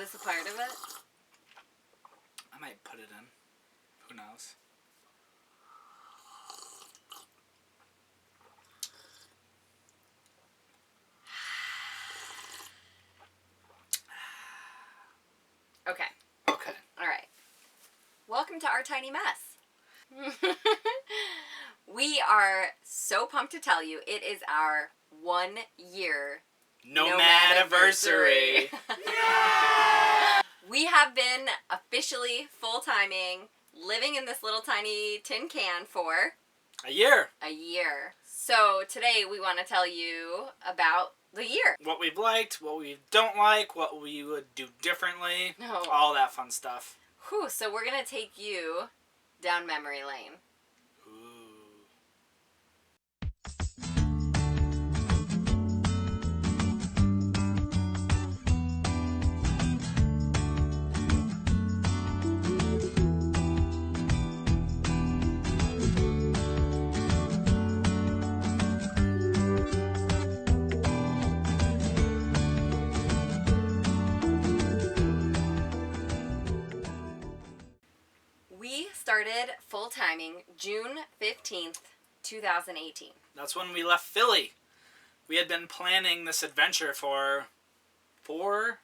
this a part of it? I might put it in. Who knows? Okay. Okay. All right. Welcome to our tiny mess. We are so pumped to tell you it is our 1 year Nomad-aversary. Yeah! We have been officially full-timing, living in this little tiny tin can for A year. a year. So today we want to tell you about the year. What we've liked, what we don't like, what we would do differently, all that fun stuff. Whew, so we're going to take you down memory lane. We started full-timing June 15th, 2018. That's when we left Philly. We had been planning this adventure for forever.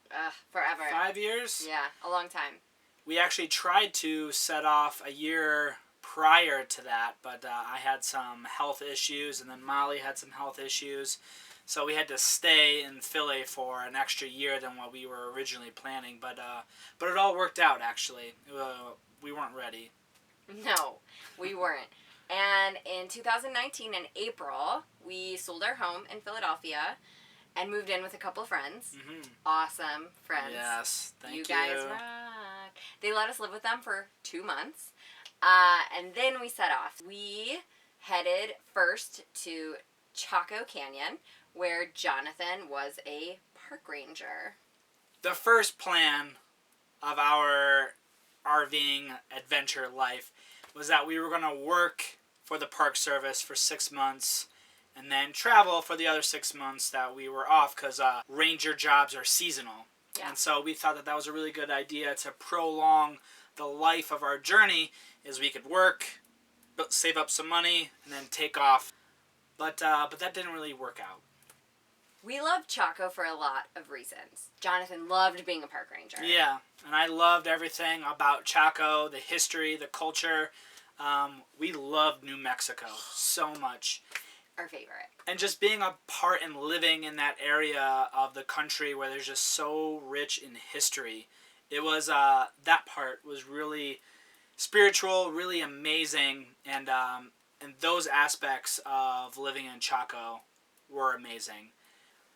5 years? Yeah, a long time. We actually tried to set off a year prior to that, but I had some health issues, and then Molly had some health issues. So we had to stay in Philly for an extra year than what we were originally planning. But it all worked out, actually. We weren't ready. No, we weren't. And in 2019, in April, we sold our home in Philadelphia and moved in with a couple of friends. Mm-hmm. Awesome friends. Yes, thank you. You guys rock. They let us live with them for 2 months. And then we set off. We headed first to Chaco Canyon, where Jonathan was a park ranger. The first plan of our RVing adventure life was that we were going to work for the Park Service for 6 months and then travel for the other 6 months that we were off, because ranger jobs are seasonal. Yeah. And so we thought that that was a really good idea to prolong the life of our journey, is we could work, save up some money, and then take off. But that didn't really work out. We loved Chaco for a lot of reasons. Jonathan loved being a park ranger. Yeah, and I loved everything about Chaco, the history, the culture. We loved New Mexico so much. Our favorite. And just being a part and living in that area of the country where there's just so rich in history. It was, that part was really spiritual, really amazing, and those aspects of living in Chaco were amazing.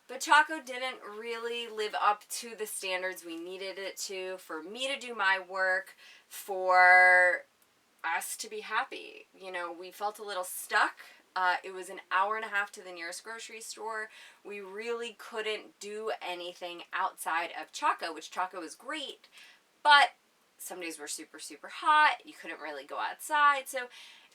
But Chaco didn't really live up to the standards we needed it to, for me to do my work, for us to be happy. You know, we felt a little stuck. It was an hour and a half to the nearest grocery store. We really couldn't do anything outside of Chaco, which Chaco is great, but some days were super, super hot. You couldn't really go outside. So,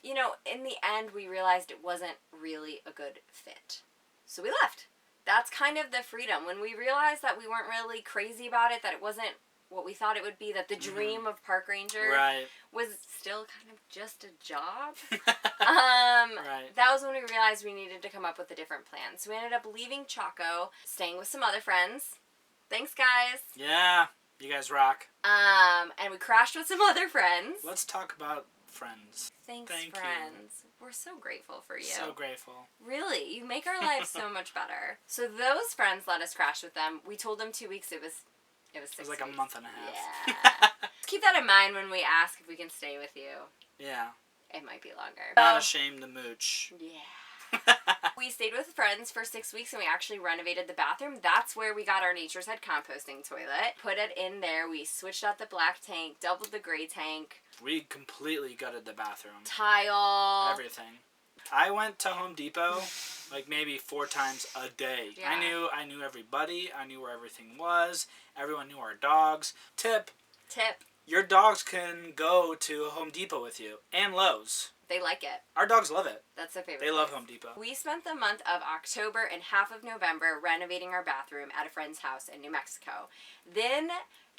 you know, in the end, we realized it wasn't really a good fit. So we left. That's kind of the freedom. When we realized that we weren't really crazy about it, that it wasn't what we thought it would be, that the dream of park ranger was still kind of just a job. That was when we realized we needed to come up with a different plan. So we ended up leaving Chaco, staying with some other friends. Thanks, guys. Yeah, you guys rock. And we crashed with some other friends. Let's talk about friends. Thank friends. You. We're so grateful for you. So grateful. Really, you make our lives so much better. So those friends let us crash with them. We told them 2 weeks. It was 6 weeks. It was like a month and a half. Yeah. Keep that in mind when we ask if we can stay with you. Yeah. It might be longer. Not ashamed to mooch. Yeah. We stayed with friends for 6 weeks, and we actually renovated the bathroom. That's where we got our Nature's Head composting toilet. Put it in there. We switched out the black tank, doubled the gray tank. We completely gutted the bathroom. Tile. Everything. I went to Home Depot like maybe 4 times a day. Yeah. I knew everybody. I knew where everything was. Everyone knew our dogs. Tip. Your dogs can go to Home Depot with you and Lowe's. They like it. Our dogs love it. That's their favorite. They love Home Depot. We spent the month of October and half of November renovating our bathroom at a friend's house in New Mexico. Then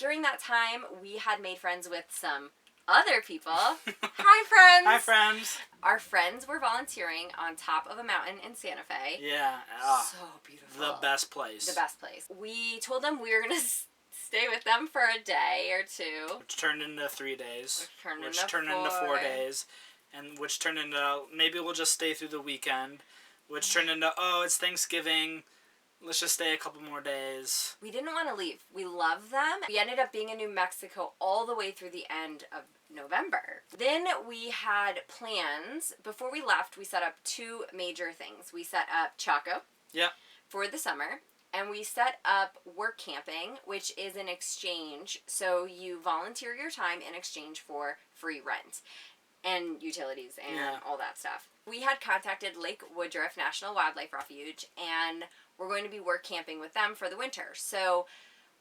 during that time, we had made friends with some other people. Hi, friends. Hi, friends. Our friends were volunteering on top of a mountain in Santa Fe. Yeah. So beautiful. The best place. The best place. We told them we were going to stay with them for a day or two. Which turned into 3 days. Which turned into 4 days. And which turned into, maybe we'll just stay through the weekend. Which turned into, oh, it's Thanksgiving. Let's just stay a couple more days. We didn't want to leave. We love them. We ended up being in New Mexico all the way through the end of November. Then we had plans. Before we left, we set up 2 major things. We set up Chaco for the summer, and we set up work camping, which is an exchange. So you volunteer your time in exchange for free rent and utilities and all that stuff. We had contacted Lake Woodruff National Wildlife Refuge, and we're going to be work camping with them for the winter. So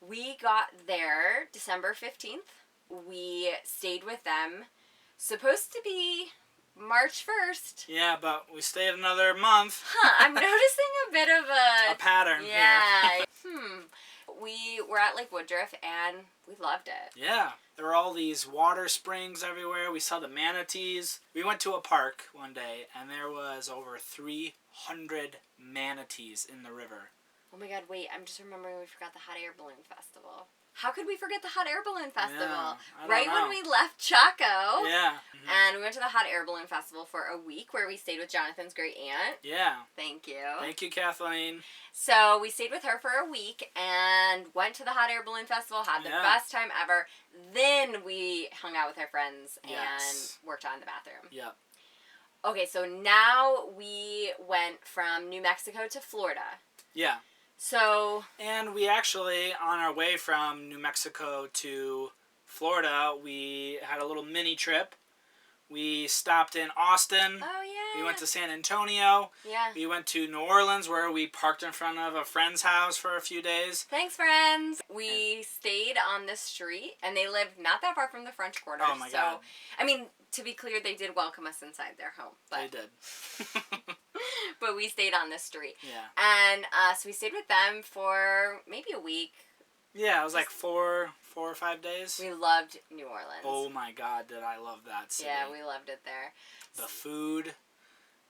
we got there December 15th. We stayed with them. Supposed to be March 1st. Yeah, but we stayed another month. I'm noticing a bit of a pattern here. Yeah. We were at Lake Woodruff, and we loved it. Yeah. There were all these water springs everywhere. We saw the manatees. We went to a park one day, and there was over 300 manatees in the river. Oh my God, wait, I'm just remembering we forgot the Hot Air Balloon Festival. How could we forget the Hot Air Balloon Festival? Yeah, I don't right know. when we left Chaco. Yeah. And we went to the Hot Air Balloon Festival for a week where we stayed with Jonathan's great aunt. Yeah. Thank you. Thank you, Kathleen. So we stayed with her for a week and went to the Hot Air Balloon Festival, had the best time ever. Then we hung out with our friends and worked on the bathroom. Yep. Okay, so now we went from New Mexico to Florida. Yeah. So... And we actually, on our way from New Mexico to Florida, we had a little mini trip. We stopped in Austin. Oh, yeah. We went to San Antonio. Yeah. We went to New Orleans, where we parked in front of a friend's house for a few days. Thanks, friends. We stayed on the street, and they lived not that far from the French Quarter. Oh, my God. I mean, to be clear, they did welcome us inside their home. They did. But we stayed on the street. Yeah. And so we stayed with them for maybe a week. Yeah, it was like 4 or 5 days. We loved New Orleans. Oh my God, did I love that city. Yeah, we loved it there. The food.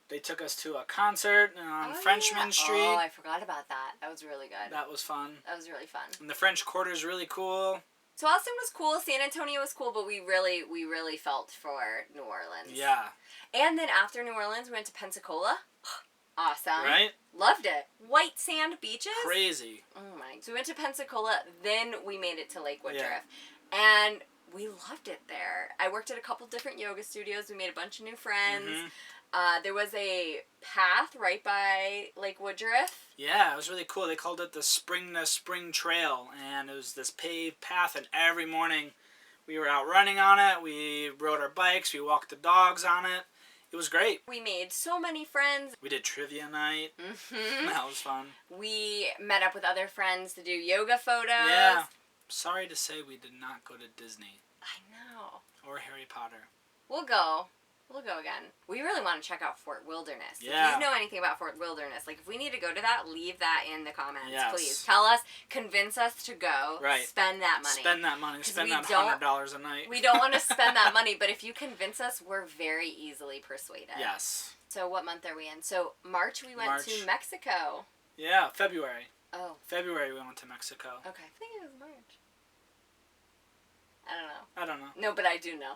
They took us to a concert on Frenchman Street. Oh, I forgot about that. That was really good. That was fun. That was really fun. And the French Quarter is really cool. So Austin was cool, San Antonio was cool, but we really felt for New Orleans. Yeah. And then after New Orleans, we went to Pensacola. Awesome. Right? Loved it. White sand beaches. Crazy. Oh my. So we went to Pensacola, then we made it to Lake Woodruff. Yeah. And we loved it there. I worked at a couple different yoga studios. We made a bunch of new friends. Mm-hmm. There was a path right by Lake Woodruff. Yeah, it was really cool. They called it the Spring to Spring Trail, and it was this paved path, and every morning we were out running on it. We rode our bikes. We walked the dogs on it. It was great. We made so many friends. We did trivia night. Mm-hmm. That was fun. We met up with other friends to do yoga photos. Yeah. Sorry to say we did not go to Disney. I know. Or Harry Potter. We'll go. We'll go again. We really want to check out Fort Wilderness. Yeah. If you know anything about Fort Wilderness, like if we need to go to that, leave that in the comments, yes. please. Tell us, convince us to go. Right. Spend that money. Spend that money. Spend that $100 a night. We don't want to spend that money, but if you convince us, we're very easily persuaded. Yes. So what month are we in? So March we went to Mexico. Yeah, February. Oh. February we went to Mexico. Okay. I think it was March. I don't know. I don't know. No, but I do know.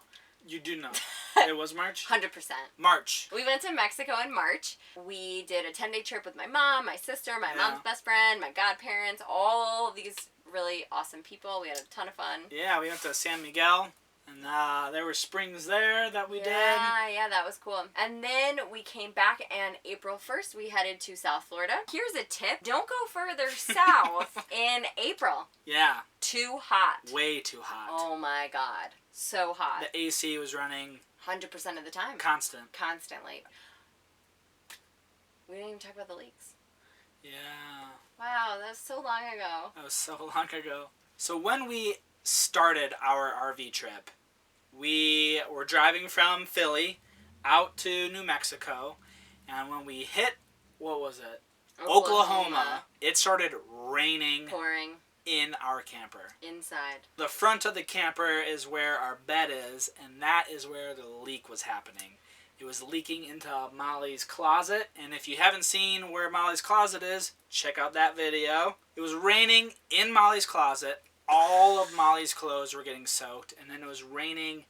You do know. It was March? 100%. March. We went to Mexico in March. We did a 10-day trip with my mom, my sister, my mom's best friend, my godparents, all these really awesome people. We had a ton of fun. Yeah, we went to San Miguel, and there were springs there that we did. Yeah, that was cool. And then we came back, and April 1st, we headed to South Florida. Here's a tip. Don't go further south in April. Yeah. Too hot. Way too hot. Oh, my God. So hot. The AC was running 100% of the time. Constant. Constantly. We didn't even talk about the leaks. Yeah. Wow, that was so long ago. That was so long ago. So when we started our RV trip, we were driving from Philly out to New Mexico, and when we hit, what was it? Oklahoma. It started raining. Pouring. in our camper. Inside. The front of the camper is where our bed is, and that is where the leak was happening. It was leaking into Molly's closet, and if you haven't seen where Molly's closet is, check out that video. It was raining in Molly's closet. All of Molly's clothes were getting soaked, and then it was raining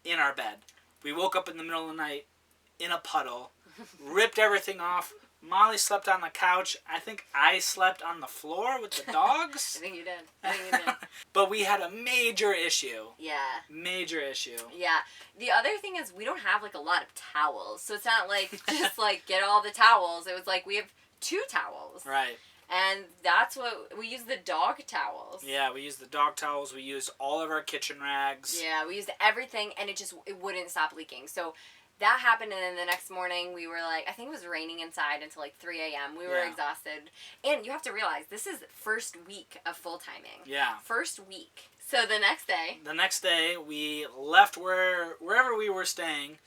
in our bed. We woke up in the middle of the night in a puddle, ripped everything off. Molly slept on the couch. I think I slept on the floor with the dogs. I think you did. But we had a major issue. Yeah. Major issue. Yeah. The other thing is we don't have, like, a lot of towels. So it's not like just, like, get all the towels. It was like we have 2 towels. Right. And that's what... We use the dog towels. Yeah, we used the dog towels. We used all of our kitchen rags. Yeah, we used everything, and it wouldn't stop leaking. So... That happened, and then the next morning, we were like, I think it was raining inside until like 3 a.m. We were exhausted. And you have to realize, this is first week of full-timing. Yeah. First week. So the next day. The next day, we left wherever we were staying,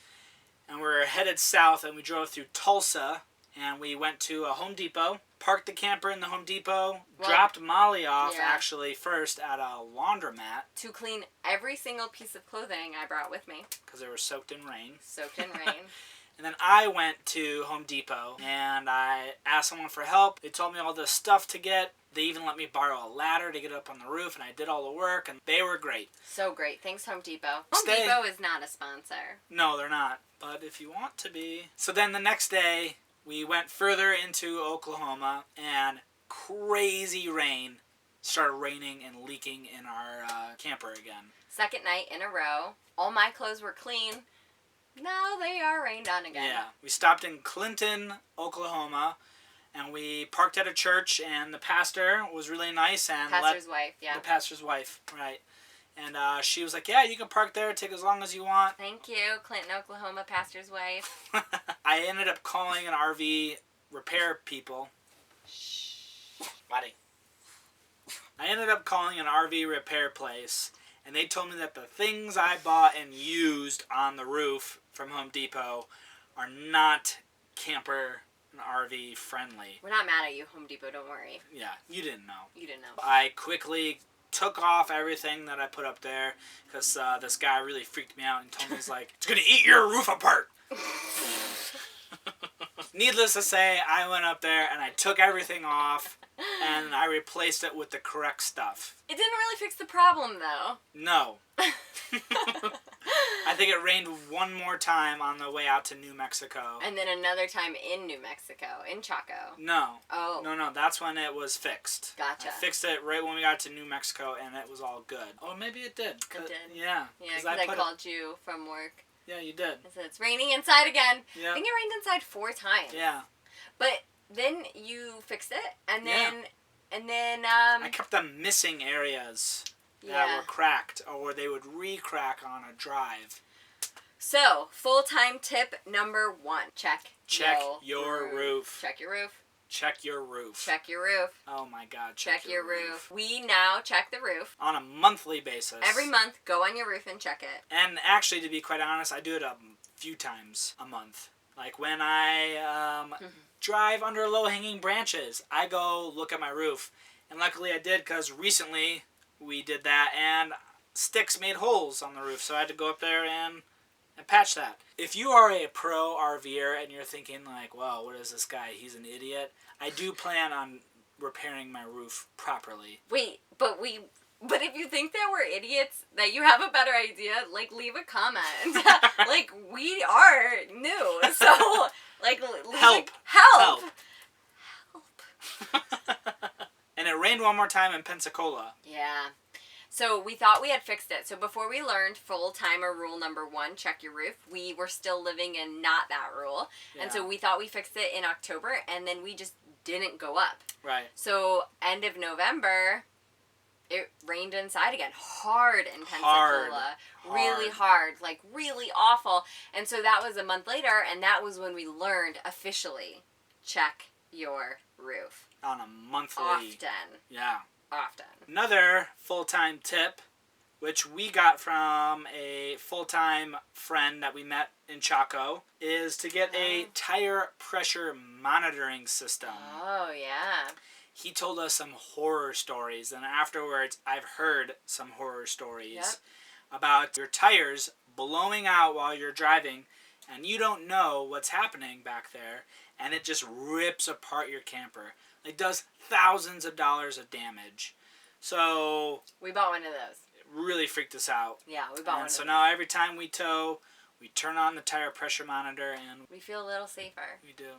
and we were headed south, and we drove through Tulsa, and we went to a Home Depot, parked the camper in the Home Depot, dropped Molly off, actually, first at a laundromat. To clean every single piece of clothing I brought with me. Because they were soaked in rain. Soaked in rain. And then I went to Home Depot, and I asked someone for help. They told me all the stuff to get. They even let me borrow a ladder to get up on the roof, and I did all the work, and they were great. So great. Thanks, Home Depot. Home Depot is not a sponsor. No, they're not. But if you want to be. So then the next day, we went further into Oklahoma, and crazy rain started raining and leaking in our camper again. Second night in a row. All my clothes were clean. Now they are rained on again. Yeah. We stopped in Clinton, Oklahoma, and we parked at a church, and the pastor was really nice. And pastor's wife, yeah. The pastor's wife, right. And she was like, yeah, you can park there, take as long as you want. Thank you, Clinton, Oklahoma, pastor's wife. I ended up calling an RV repair people. Shh. Buddy. I ended up calling an RV repair place, and they told me that the things I bought and used on the roof from Home Depot are not camper and RV friendly. We're not mad at you, Home Depot, don't worry. Yeah, you didn't know. You didn't know. I quickly took off everything that I put up there because this guy really freaked me out and told me, he's like, it's going to eat your roof apart. Needless to say, I went up there and I took everything off and I replaced it with the correct stuff. It didn't really fix the problem, though. No. I think it rained one more time on the way out to New Mexico. And then another time in New Mexico, in Chaco. No. Oh. No, that's when it was fixed. Gotcha. I fixed it right when we got to New Mexico and it was all good. Oh, maybe it did. It did. Yeah. Yeah, because I called you from work. Yeah, you did. I said, it's raining inside again. Yeah. I think it rained inside 4 times. Yeah. But then you fixed it, and then... Yeah. And then, I kept them missing areas that were cracked, or they would re-crack on a drive. So, full-time tip number 1. Check your roof. Check your roof. Check your roof. Check your roof. Oh my God, check your roof. We now check the roof. On a monthly basis. Every month, go on your roof and check it. And actually, to be quite honest, I do it a few times a month. Like when I drive under low-hanging branches, I go look at my roof. And luckily I did, because recently we did that and sticks made holes on the roof. So I had to go up there and patch that. If you are a pro RVer and you're thinking like, wow, what is this guy? He's an idiot. I do plan on repairing my roof properly. Wait, but if you think that we're idiots, that you have a better idea, like, leave a comment. Like, we are new, so, like, Help. And it rained one more time in Pensacola. Yeah. So we thought we had fixed it. So before we learned full-timer rule number 1, check your roof, we were still living in not that rule. Yeah. And so we thought we fixed it in October, and then we just didn't go up. Right. So end of November... It rained inside again, hard in Pensacola, really hard, like really awful. And so that was a month later, and that was when we learned officially, check your roof. On a monthly. Often. Yeah. Often. Another full-time tip, which we got from a full-time friend that we met in Chaco, is to get a tire pressure monitoring system. Oh, yeah. he told us some horror stories, and afterwards I've heard some horror stories Yep. about your tires blowing out while you're driving, and you don't know what's happening back there, and it just rips apart your camper. It does thousands of dollars of damage. So We bought one of those. it really freaked us out. Yeah, we bought one And of so those. now every time we tow, we turn on the tire pressure monitor, and We feel a little safer. we do.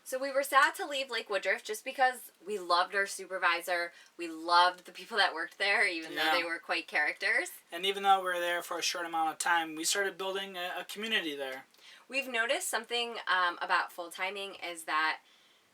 So we were sad to leave Lake Woodruff just because we loved our supervisor. We loved the people that worked there, even though they were quite characters. And even though we were there for a short amount of time, we started building a community there. We've noticed something about full timing is that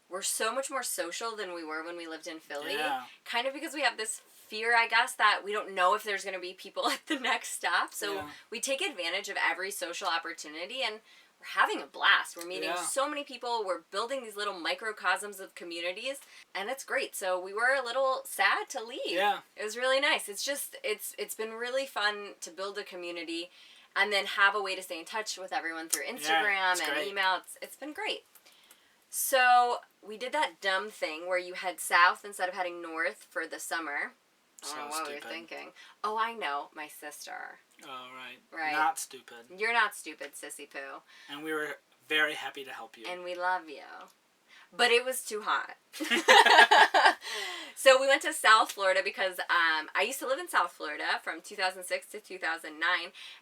we're so much more social than we were when we lived in Philly. Yeah. Kind of because we have this fear, I guess, that we don't know if there's going to be people at the next stop. So we take advantage of every social opportunity, and we're having a blast. We're meeting so many people. We're building these little microcosms of communities, and it's great. So we were a little sad to leave. Yeah. It was really nice. It's been really fun to build a community and then have a way to stay in touch with everyone through Instagram and great. email. It's been great. So we did that dumb thing where you head south instead of heading north for the summer. I don't know what we were thinking. Oh, I know. My sister. Oh, right. Right. Not stupid. You're not stupid, Sissy Poo. And we were very happy to help you. And we love you. But it was too hot. So we went to South Florida because I used to live in South Florida from 2006 to 2009.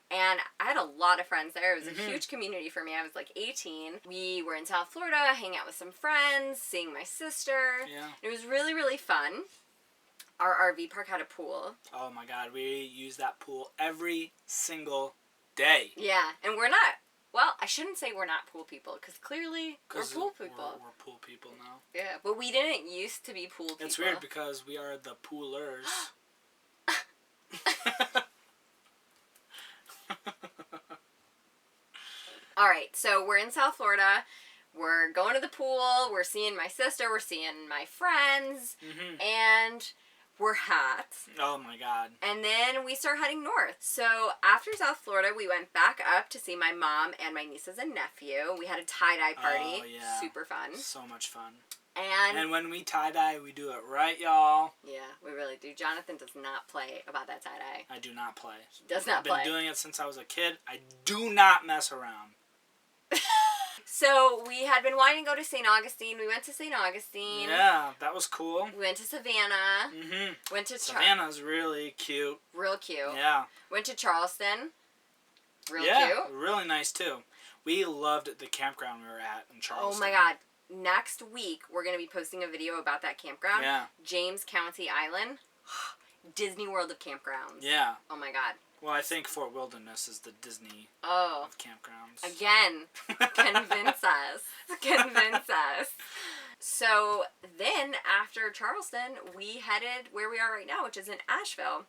And I had a lot of friends there. It was a huge community for me. I was like 18. We were in South Florida, hanging out with some friends, seeing my sister. Yeah. It was really, really fun. Our RV park had a pool. Oh my God, we use that pool every single day. Yeah, and we're not, well, I shouldn't say we're not pool people, because clearly we're pool people. We're pool people now. Yeah, but we didn't used to be pool people. It's weird because we are the poolers. All right, so we're in South Florida. We're going to the pool. We're seeing my sister. We're seeing my friends. And we're hot. Oh my God. And then we start heading north. So after South Florida, we went back up to see my mom and my nieces and nephew. We had a tie-dye party. Oh, yeah. Super fun. So much fun. And when we tie-dye, we do it right, y'all. yeah, we really do. Jonathan does not play about that tie-dye. I do not play. He does not play. I've been doing it since I was a kid. I do not mess around. So we had been wanting to go to St. Augustine. We went to St. Augustine. Yeah, that was cool. We went to Savannah. Went to Savannah's really cute. real cute. Yeah. Went to Charleston. Real Yeah, cute. really nice too. We loved the campground we were at in Charleston. Oh my God. Next week, we're going to be posting a video about that campground. Yeah. James County Island. Disney World of campgrounds. Yeah. Oh my God. Well, I think Fort Wilderness is the Disney Oh. of campgrounds. Again. Convince us. Convince us. So then, after Charleston, we headed where we are right now, which is in Asheville.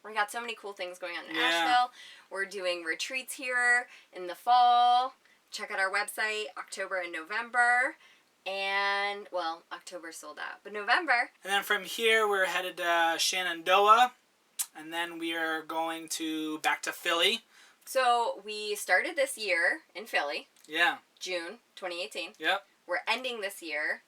We got so many cool things going on in Asheville. We're doing retreats here in the fall. Check out our website, October and November. And, well, October sold out. But November. And then from here, we're headed to Shenandoah. And then we are going back to Philly. So we started this year in Philly. Yeah. June 2018. Yep. We're ending this year.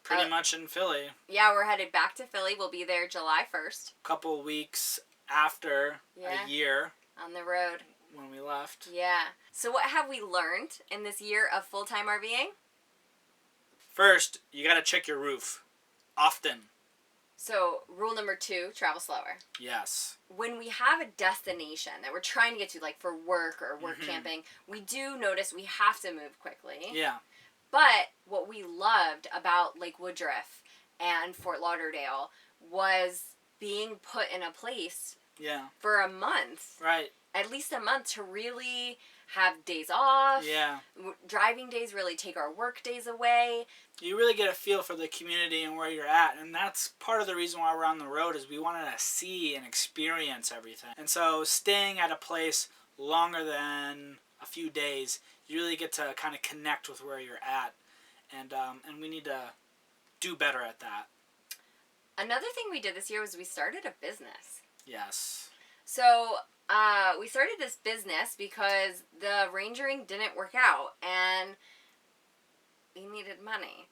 Pretty much in Philly. Yeah, we're headed back to Philly. We'll be there July 1st. Couple weeks after a year On the road. when we left. Yeah. So what have we learned in this year of full-time RVing? First, you got to check your roof. Often. So rule number 2, travel slower. Yes. When we have a destination that we're trying to get to, like for work or work camping, we do notice we have to move quickly. Yeah. But what we loved about Lake Woodruff and Fort Lauderdale was being put in a place for a month. Right. At least a month to really have days off. Yeah. Driving days really take our work days away. You really get a feel for the community and where you're at. And that's part of the reason why we're on the road is we wanted to see and experience everything. And so staying at a place longer than a few days, you really get to kind of connect with where you're at. And we need to do better at that. Another thing we did this year was we started a business. Yes. So we started this business because the rangering didn't work out and we needed money.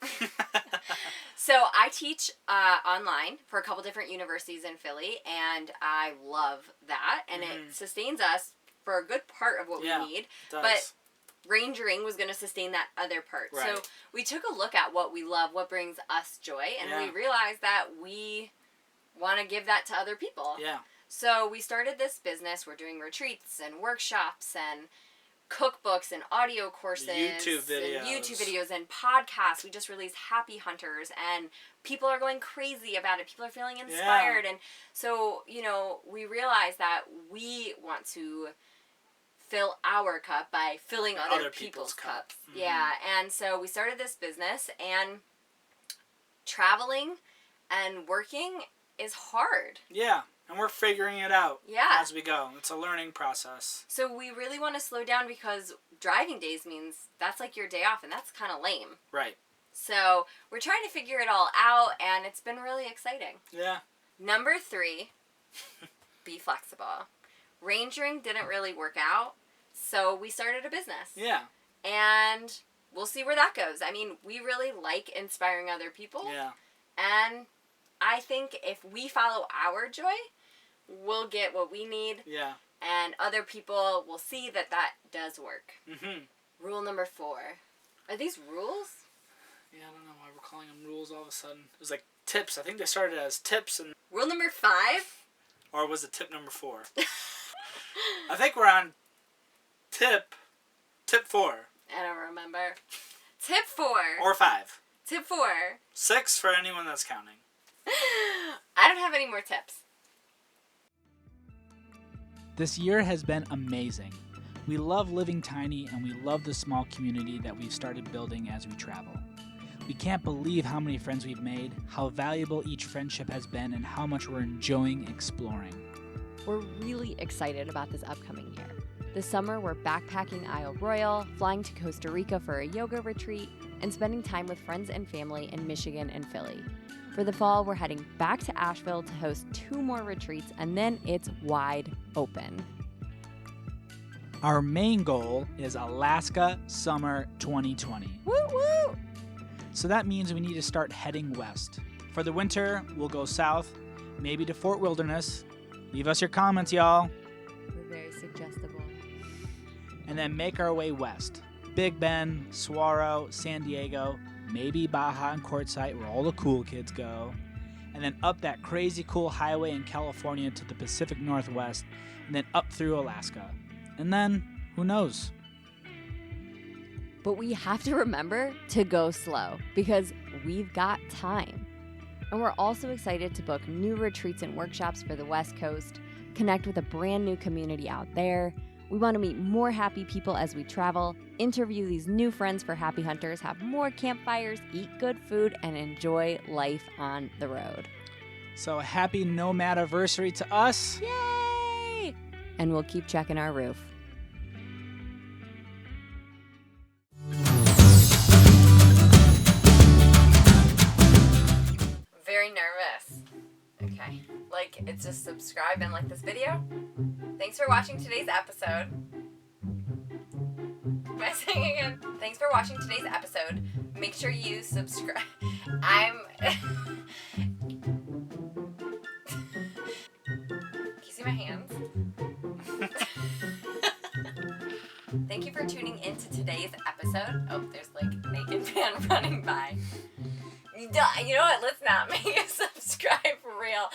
So I teach online for a couple different universities in Philly, and I love that, and it sustains us for a good part of what we need. It does. But rangering was going to sustain that other part. Right. So we took a look at what we love, what brings us joy, and we realized that we want to give that to other people. Yeah. So we started this business. We're doing retreats and workshops and cookbooks and audio courses. YouTube videos. And podcasts. We just released Happy Hunters, and people are going crazy about it. People are feeling inspired. And so, we realized that we want to fill our cup by filling other people's cups. Mm-hmm. Yeah, and so we started this business, and traveling and working is hard. Yeah, and we're figuring it out as we go. It's a learning process. So we really want to slow down because driving days means that's like your day off, and that's kind of lame. Right. So we're trying to figure it all out, and it's been really exciting. Yeah. Number 3, be flexible. Rangering didn't really work out, so we started a business. Yeah. And we'll see where that goes. I mean, we really like inspiring other people. Yeah. And I think if we follow our joy, we'll get what we need. Yeah. And other people will see that that does work. Mm-hmm. Rule number 4. Are these rules? Yeah, I don't know why we're calling them rules all of a sudden. It was like tips. I think they started as tips and... Rule number 5? Or was it tip number 4? I think we're on tip 4. I don't remember. Tip 4. Or 5. Tip 4. 6 for anyone that's counting. I don't have any more tips. This year has been amazing. We love living tiny, and we love the small community that we've started building as we travel. We can't believe how many friends we've made, how valuable each friendship has been, and how much we're enjoying exploring. We're really excited about this upcoming year. This summer, we're backpacking Isle Royale, flying to Costa Rica for a yoga retreat, and spending time with friends and family in Michigan and Philly. For the fall, we're heading back to Asheville to host 2 more retreats, and then it's wide open. Our main goal is Alaska Summer 2020. Woo woo! So that means we need to start heading west. For the winter, we'll go south, maybe to Fort Wilderness. Leave us your comments, y'all. We're very suggestible. And then make our way west. Big Bend, Saguaro, San Diego, maybe Baja and Quartzsite, where all the cool kids go. And then up that crazy cool highway in California to the Pacific Northwest, and then up through Alaska. And then, who knows? But we have to remember to go slow because we've got time. And we're also excited to book new retreats and workshops for the West Coast, connect with a brand new community out there. We want to meet more happy people as we travel, interview these new friends for Happy Hunters, have more campfires, eat good food, and enjoy life on the road. So happy nomad-aversary to us. Yay! And we'll keep checking our roof. Very nervous. Okay. It's just subscribe and like this video. Thanks for watching today's episode. Am I saying again? Thanks for watching today's episode. Make sure you subscribe. Can you see my hands? Thank you for tuning into today's episode. Oh, there's naked man running by. You know what? Let's not.